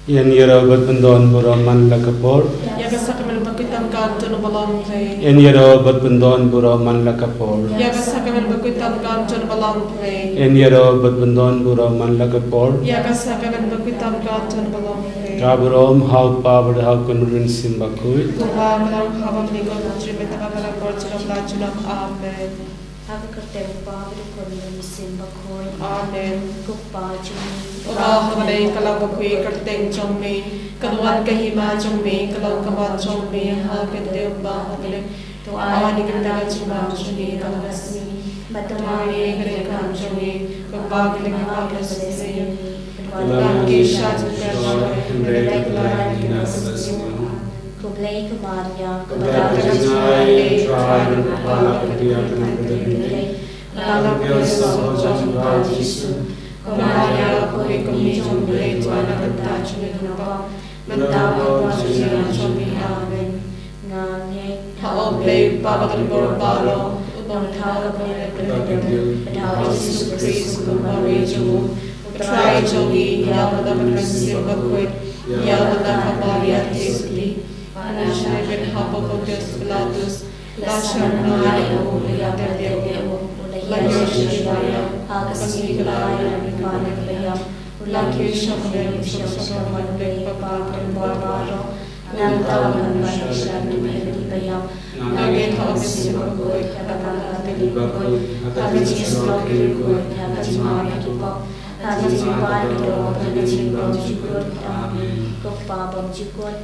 Yan Yerobot Bundon Buraman Lakapor. Yagasakamel Bakutam Ganton Balong Play. Yan Yerobot Bundon Buraman Lakapor. Yagasakamel Bakutam Ganton Balong Play. Yan Yerobot Bundon Buraman Lakapor. Yagasakamel Bakutam Ganton Balong Play. Gaburom Hal Power Hal Kunrin Simbakui. Tuha Malam Havam Nigo Trimeta Malam Portulam Lachulam. Amen. Amen. Hamaday kalawakui karteng chongme, kalwan kahima chongme, kalaw kama chongme, hagande bahagale, to awani kanda chuma chuni kalasni, batamari kare kam chuni, kabagale kalasni, kalaki shat pershore, redekla kinasni. Kublai Kumaria, Kublai Kumaria, koi kumi chombe, tuana kanta chumi napa, mandawa chumi chumi amen. Haoble babal borbalo, ubon thala bole badawa Jesu Christ kumari jomu, utrai jogi yamada manasim bakwit, yamada kabaria tesli. Anashai ben Habakkuk's Pilatus, Lasharnai, Yademo, Layoshivaya, Hagasigalaya, Nikanakaya, Lakishamem, Shoshaman, Papa, and Barbaro, Nantaman, Mashan, Medipayam, Nagate Hagasimakoi, Habana, Telibakoi, Hagachis Lokirikoi, Hagachimana Kipa, Hagachimano, Hagachimano, Amen.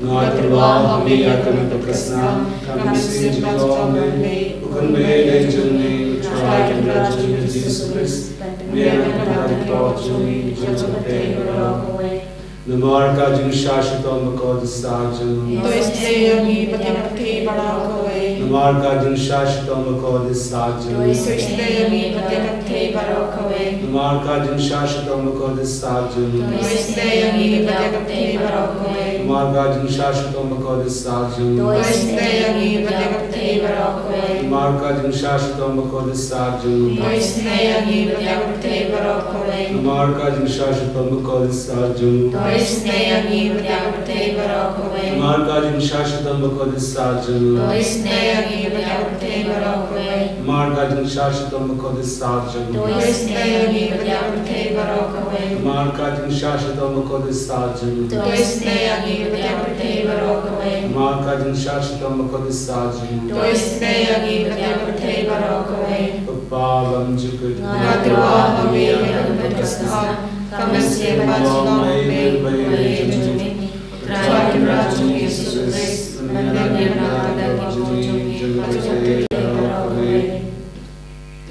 Ngaturwa kami akan berkesan, kami sejauh kami bukan melancuni, try racuni Yesus Kristus, biar kami terpocuni jangan terlalu. Namarka jung shashita makod sajun. To isleyangi patyapati barakaway. Namarka jung shashita makod sajun. To isleyangi patyapati barakaway. Namarka jung shashita makod sajun. To isleyangi patyapati barakaway. Namarka jung shashita makod sajun. To isleyangi patyapati barakaway. Namarka jung shashita makod sajun. To isleyangi patyapati barakaway. Namarka jung shashita makod sajun. Isneyangi patyapati barakaway. Namarka jung shashita makod sajun. Isneyangi patyapati barakaway. Namarka jung shashita makod sajun. Isneyangi patyapati barakaway. Namarka jung shashita makod sajun. Isneyangi patyapati barakaway. Namarka jung shashita makod sajun. Isneyangi patyapati barakaway. Pavam jukut. Ngaturwa kami akan berkesan, kami siapa chulong me bayajuni, utrai racun Yesus Kristus, mendengar nada kibojuni, ajuni barakaway.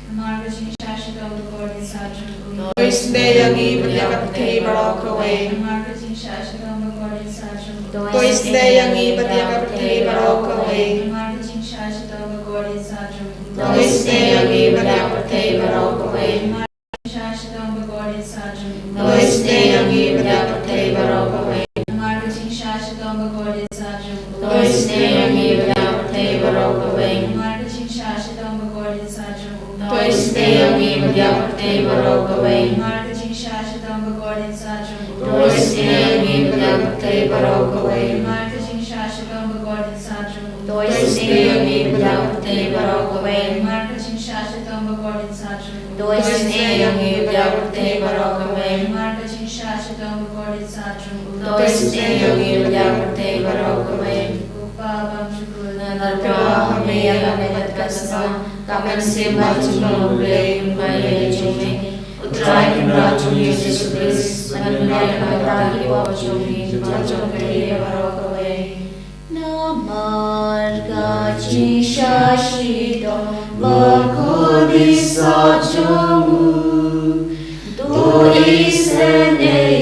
Namarka jung shashita makod sajun. Isneyangi patyapati barakaway. Namarka jung shashita makod sajun. Isneyangi patyapati barakaway. Namarka jung shashita makod sajun. Isneyangi patyapati barakaway. Shashita makod sajun. Isneyangi patyapati barakaway. Namarka jung shashita makod sajun. Isneyangi patyapati barakaway. Namarka jung shashita makod sajun. Isneyangi patyapati barakaway. Namarka jung shashita makod sajun. Isneyangi patyapati barakaway. Namarka jung shashita makod sajun. Isneyangi patyapati barakaway. Namarka jung shashita makod sajun. Isneyangi patyapati barakaway. Namarka jung shashita makod sajun. Isneyangi patyapati barakaway. Upabam shukul Nadarwa kami akan berkesan, kami siapa chulong me bayajuni, utrai racun Yesus Kristus, mendengar nada kibojuni, jangan barakaway. Namarka jung shashita makod sajun. Isneyangi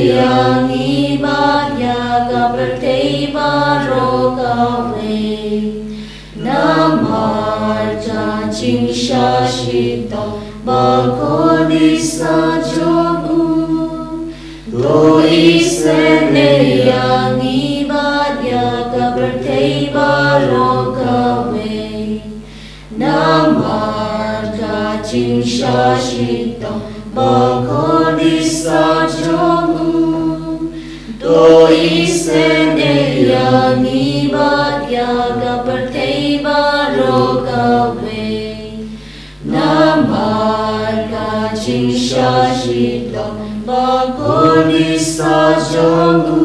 patyapati barakaway. Namarka jung shashita makod sajun. Isneyangi patyapati barakaway. Namarka jung shashita makod sajun. perthei barokawe Namarga jingsha shito Bagoni sajongu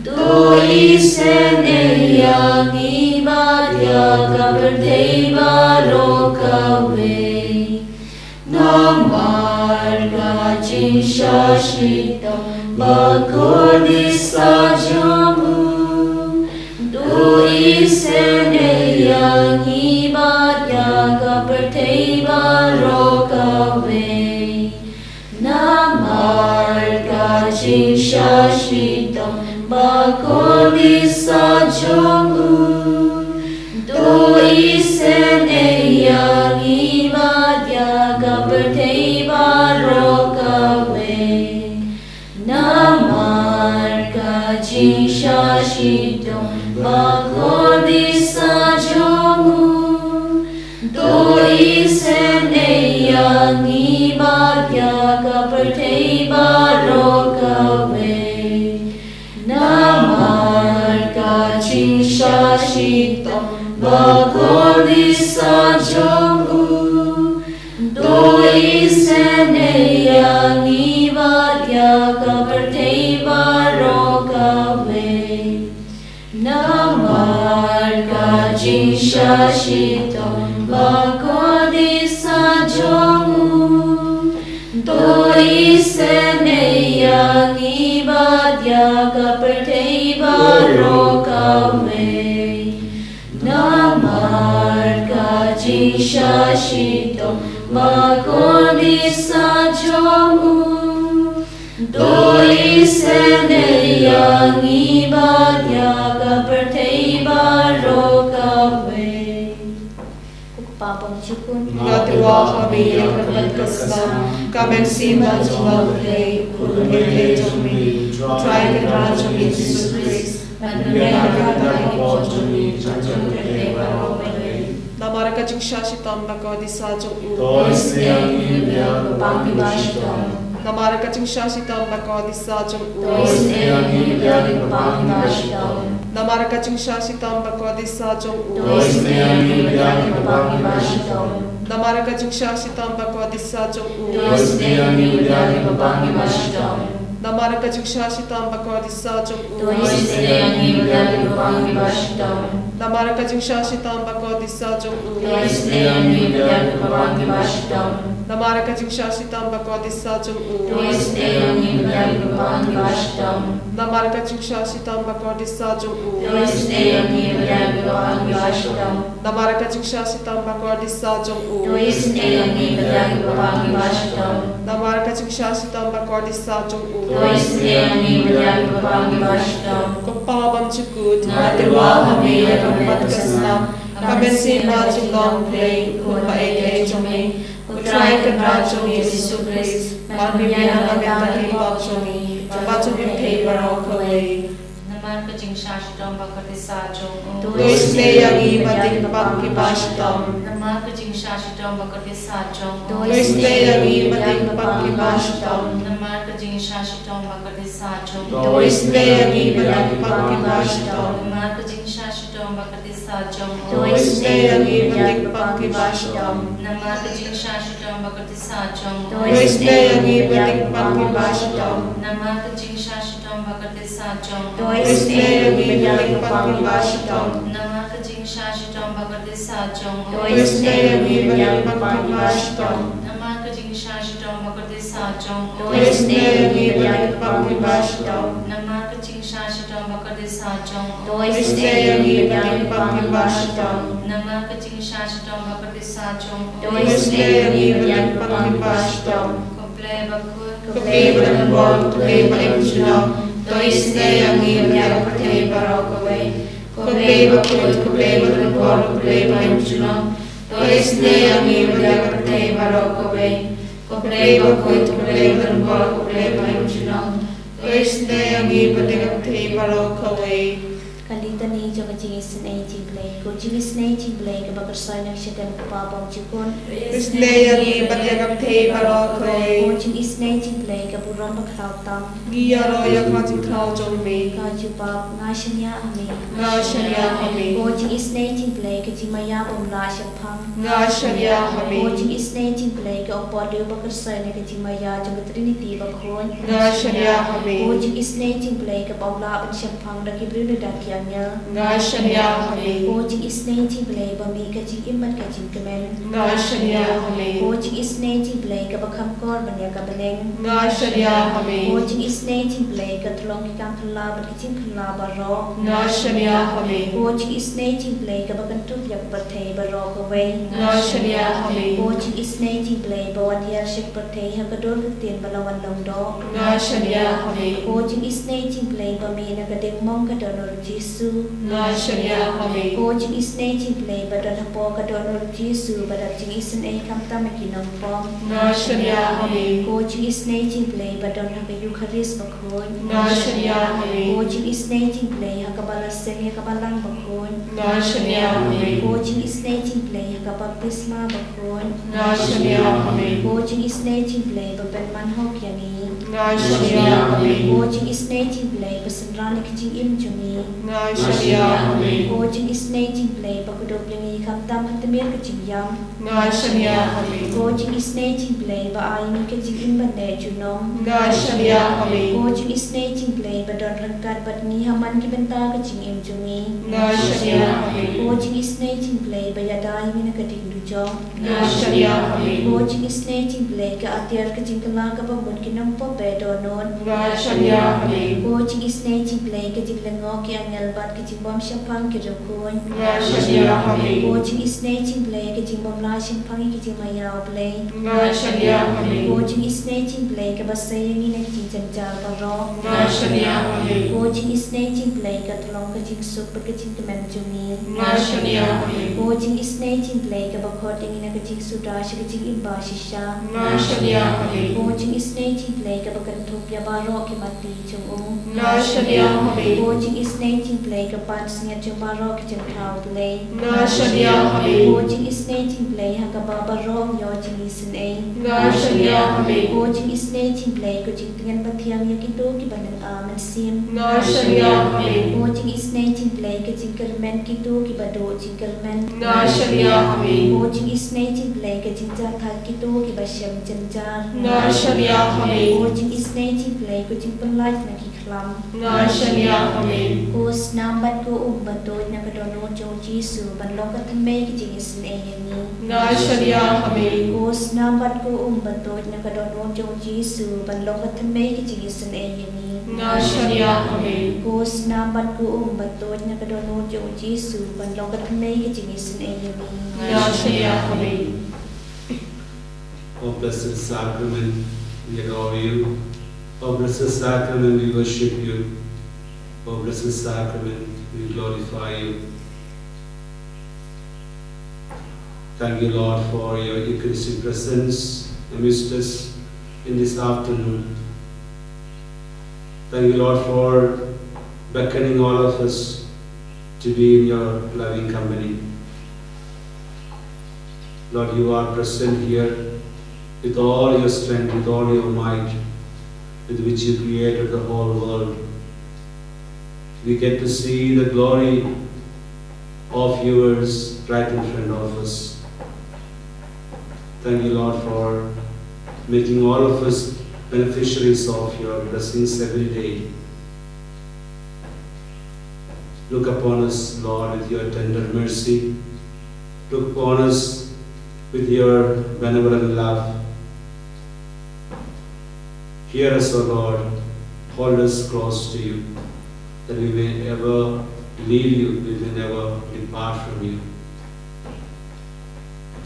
Doi sene yang ibadah perthei barokawe Namarga jingsha shito Bagoni sajongu Doi sene yang ibadah perthei barokawe Namarga jingsha shito Bagoni sajongu Doi sene yang ibadah perthei barokawe Namarga jingsha shito Bagoni sajongu Doi sene yang ibadah perthei barokawe Namarga jingsha shito Bagoni sajongu Doi sene yang ibadah perthei barokawe Namarga jingsha shito Bagoni sajongu Doi sene yang ibadah perthei barokawe Namarga jingsha shito Bagoni sajongu Doi sene yang ibadah perthei barokawe Papang Chikun Ngatiwa kami yang berkesam Kami simpan sebagai Kurunile jami Try kita jami Jesus Christ Mendengar kata pojoni Jangan berdewa oleh Namarga jingsha shitam Bagodi sajong Dois yang ibadah Panggi Bashitam Namarga jingsha shitam Bagodi sajong Dois yang ibadah Panggi Bashitam Namarga jingsha shitam Bagodi sajong Dois yang ibadah Panggi Bashitam Namarga jingsha shitam Bagodi sajong Dois yang ibadah Panggi Bashitam Namarga jingsha shitam Bagodi sajong Dois yang ibadah Panggi Bashitam Namarga jingsha shitam Bagodi sajong Dois yang ibadah Panggi Bashitam Namarga jingsha shitam Bagodi sajong Dois yang ibadah Panggi Bashitam Namarga jingsha shitam Bagodi sajong Dois yang ibadah Panggi Bashitam Namarga jingsha shitam Bagodi sajong Dois yang ibadah Panggi Bashitam Namarga jingsha shitam Bagodi sajong Dois yang ibadah Panggi Bashitam Kapabang chukut Natiwa kami at berkesam Kami simpan jumlong play Kung maigay jumi Utray kadradjumi Yesu Christ Magbibiyan ang kami pagjumi Pagjumi pay barokaway Namarga jingsha shito Bagodi sajong Dois yang ibadik pagkibashitam Namarga jingsha shito Bagodi sajong Dois yang ibadik pagkibashitam Namarga jingsha shito Bagodi sajong Dois yang ibadik pagkibashitam Namarga jingsha shito Bagodi sajong Dois yang ibadik pagkibashitam Namarga jingsha shito Bagodi sajong Dois yang ibadik pagkibashitam Namarga jingsha shito Bagodi sajong Dois yang ibadik pagkibashitam Namarga jingsha shito Bagodi sajong Dois yang ibadik pagkibashitam Namarga jingsha shito Bagodi sajong Dois yang ibadik pagkibashitam Namarga jingsha shito Bagodi sajong Dois yang ibadik pagkibashitam Namarga jingsha shito Bagodi sajong Dois yang ibadik pagkibashitam Kompleba kun Kapeba ng bol, kapeba imsulaw Dois yang ibadik perthei barokawe Kapeba kun, kapeba ng bol, kapeba imsulaw Dois yang ibadik perthei barokawe Kapeba kun, kapeba ng bol, kapeba imsulaw Dois yang ibadik perthei barokawe Kalitani jaga jingis nei jinglei ko jingis nei jinglei ke bakar sai nak sedem pa bom jikon Bisneyari Batyagam Te Barokoi ko jingis nei jinglei ke buram bakrau tam Giyaro Yakmatin Kau Jombe ka juba ngashnya ami Ngashanya Hame ko jingis nei jinglei ke jimaya bom la shapang Ngashanya ko Hame jingis nei jinglei ke opolio bakar sai nak jimaya jaga trinity bakhon Ngashanya ko Hame jingis nei jinglei ke bawla ban shapang da kibru da kyanya Ngashanya Hame Coaching is native play bami kaching iman kaching kemen. Ngashanya Hame Coaching is native play kabakam kor banya kabaneng. Ngashanya Hame Coaching is native play katlong kikam khala bakaching khala baro. Ngashanya Hame Coaching is native play kabakan tup yak pathe baro kaway. Ngashanya Hame Coaching is native play bawan hiar shik pathe hakador katin balawan longdo. Ngashanya Hame Coaching is native play bami nakadeng mong kadonor jisu. Ngashanya Hame Coaching is native play badal hapo kadonor jisu badal jing isan ay kamta makinong pom. Ngashanya Hame Coaching is native play badal hakayu karis bakhoy. Ngashanya Hame Coaching is native play hakabalas sen hakabalang bakhoy. Ngashanya Hame Coaching is native play hakabaptisma bakhoy. Ngashanya Hame Coaching is native play baban manhok yani. Ngashanya Hame Coaching is native play basanrani kajing imjumi. Ngashanya Hame Coaching is native play bakudop yangi kamtam hatamir kajing yam. Ngashanya Hame Coaching is native play ba ayini kajing imbane junom. Ngashanya Hame Coaching is native play ba don rangkat bat ni haman ki benta kajing imjumi. Ngashanya Hame Coaching is native play ba yadai mina kading dujong. Ngashanya Hame Coaching is native play ka atyar kajing kala ka babun kinam po bedonon. Ngashanya Hame Coaching is native play kajing lengo ki anyal bat kajing bom syapang ki rukun. Ngashanya Hame Coaching is native play kajing bom la syapang kajing mayaw play. Ngashanya Hame Coaching is native play ka basayangi na kajing janjal baro. Ngashanya Hame Coaching is native play ka tulong kajing super kajing kemen jumi. Ngashanya Hame Coaching is native play ka bakot ingin na kajing sudash kajing imba shisha. Ngashanya Hame Coaching is native play ka bakantup ya baro ki mati chung Ngashanya Hame Coaching is native play ka pants niya chung baro ki chung cow play. Ngashanya Hame Coaching is native play haka babaro yo jing isin ay. Ngashanya Hame Coaching is native play ko jing tingan batiyang yakito ki banang aman sim. Ngashanya Hame Coaching is native play ka jing kalmen kito ki bado jing kalmen. Ngashanya Hame Coaching is native play ka jing jakal kito ki basyam janjar. Ngashanya Hame Coaching is native play ko jing penlife na kiklam. Ngashanya Hame Kus nambat ko umbatod na kadono jo Jisu banlong katame ki jing isin ay yani. Ngashanya Hame Kus nambat ko umbatod na kadono jo Jisu banlong katame ki jing isin ay yani. Ngashanya Hame Kus nambat ko umbatod na kadono jo Jisu banlong katame ki jing isin ay yani. Ngashanya Hame O blessed sacrament, we adore you. O blessed sacrament, we worship you. O blessed sacrament, we glorify you. Thank you, Lord, for your Eucharistic presence amidst us in this afternoon. Thank you, Lord, for beckoning all of us to be in your loving company. Lord, you are present here with all your strength, with all your might, with which you created the whole world. We get to see the glory of yours right in front of us. Thank you, Lord, for making all of us beneficiaries of your blessings every day. Look upon us, Lord, with your tender mercy. Look upon us with your benevolent love. Hear us, O Lord, hold us close to you, that we may ever leave you, we may never depart from you.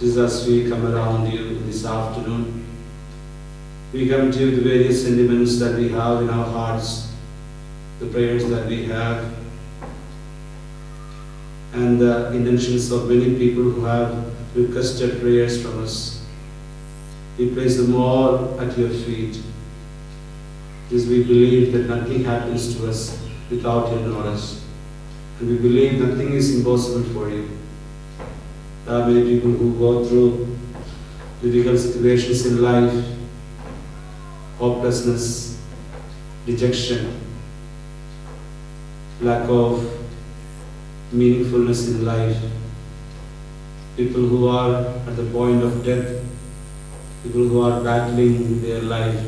Just as we come around you this afternoon, we come to the various sentiments that we have in our hearts, the prayers that we have, and the intentions of many people who have requested prayers from us. We place them all at your feet, because we believe that nothing happens to us without your knowledge. And we believe nothing is impossible for you. There are many people who go through difficult situations in life, hopelessness, rejection, lack of meaningfulness in life, people who are at the point of death, people who are battling their life,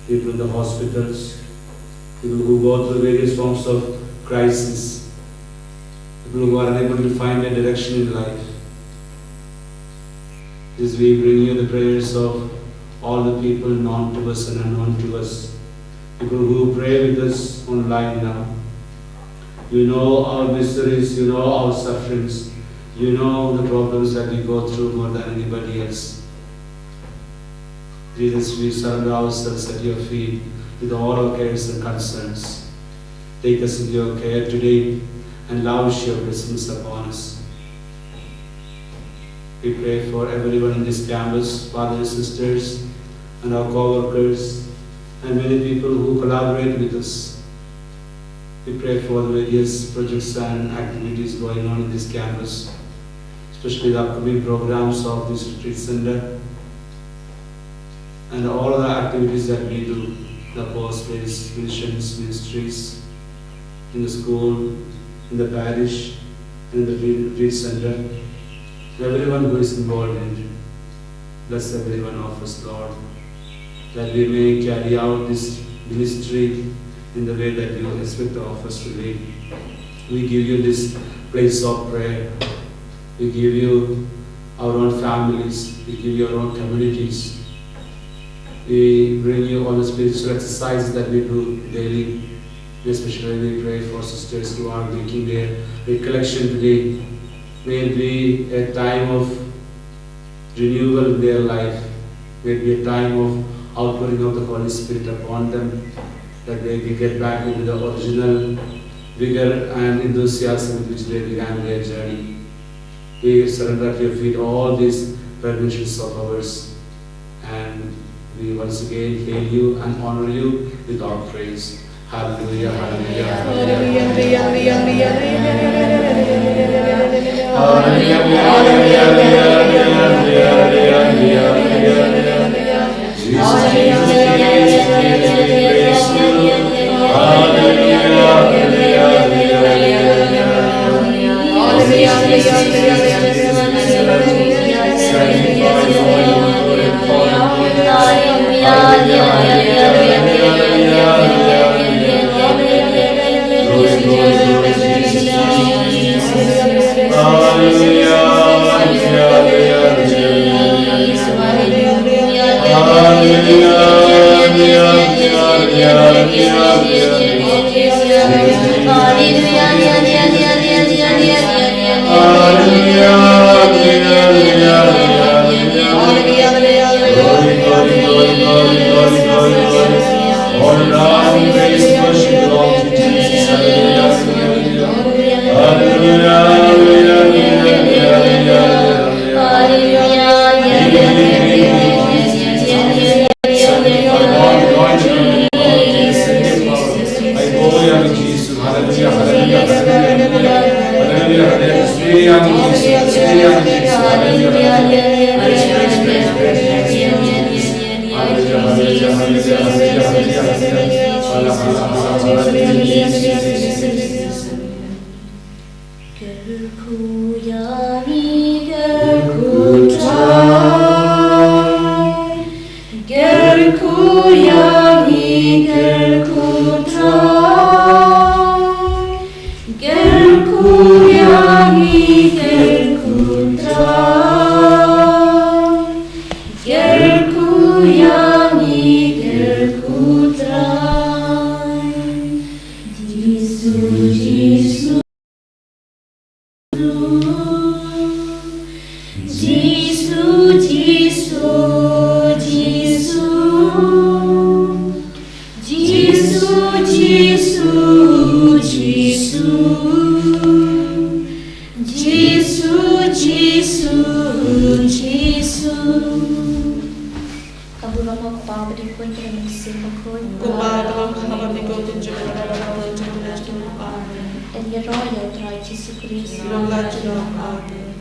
people in the hospitals, people who go through various forms of crisis, people who are unable to find a direction in life. This we bring you the prayers of all the people known to us and unknown to us, people who pray with us online now. You know our miseries, you know our sufferings, you know the problems that we go through more than anybody else. Jesus, we surrender ourselves at your feet with all our cares and concerns. Take us into your care today and lavish your blessings upon us. We pray for everyone in this campus, brothers and sisters, and our co-workers, and many people who collaborate with us. We pray for the various projects and activities going on in this campus, especially the upcoming programs of this retreat center, and all the activities that we do, the post-based missions, ministries, in the school, in the parish, in the retreat center. Everyone who is involved in it, bless every one of us, Lord, that we may carry out this ministry in the way that you expect of us to live. We give you this place of prayer. We give you our own families. We give you our own communities. We bring you all the spiritual exercises that we do daily. Especially we pray for sisters who are making their recollection today. May it be a time of renewal in their life. May it be a time of outpouring of the Holy Spirit upon them, that they can get back into the original vigor and enthusiasm with which they began their journey. We surrender at your feet all these permissions of ours, and we once again hail you and honor you with our praise. Hallelujah, hallelujah, dan ya roh ya Tuhan Yesus Kristus. Lord, you know,